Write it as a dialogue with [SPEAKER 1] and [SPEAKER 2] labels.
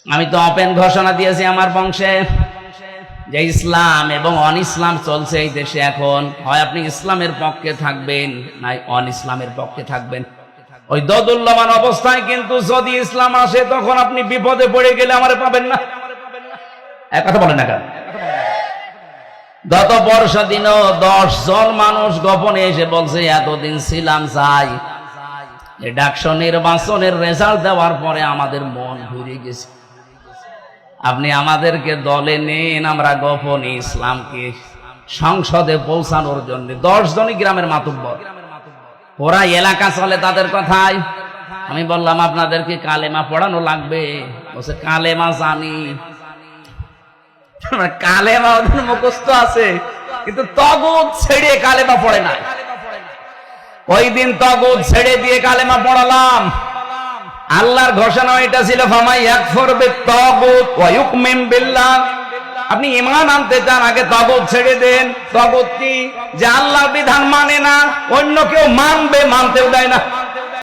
[SPEAKER 1] আমি তো ওপেন ঘোষণা দিয়েছি আমার বংশে যে ইসলাম এবং অন ইসলাম চলছে এই দেশে। এখন হয় আপনি ইসলামের পক্ষে থাকবেন নাই অন ইসলামের পক্ষে থাকবেন। ওই দোদুল্যমান অবস্থায় কিন্তু যদি ইসলাম আসে তখন আপনি বিপদে পড়ে গেলে আমারে পাবেন না। এক কথা বলেন না কেন? গত বর্ষা দিনও 10 জন মানুষ গোপনে এসে বলছে এতদিন ছিলাম চাই, এই ডাকসু নির্বাচনের রেজাল্ট দেওয়ার পরে আমাদের মন ঘুরে গেছে, আপনি আমাদেরকে দলে নেন, আমরা গোপনে ইসলামকে সংসদে পৌঁছানোর জন্য। 10 জনই গ্রামের মাতুব্বর, ওরা এলাকা চলে তাদের কথায়। আমি বললাম আপনাদেরকে কালেমা পড়ানো লাগবে? বলছে কালেমা জানি। কালেমা ওদের মুখস্থ আছে, কিন্তু তাগুত ছেড়ে কালেমা পড়ে নাই। ওই দিন তাগুত ছেড়ে দিয়ে কালেমা পড়ালাম। আল্লাহর ঘোষণা এটা ছিল ফামাই ইয়াকফুর বিত-তাগুত ওয়া ইউমিন বিল্লাহ। আপনি ঈমান আনতে চান আগে তাগুত ছেড়ে দেন। তাগুত কি? যে আল্লাহর বিধান মানে না, অন্য কেউ মানবে, মানতেও দেয় না।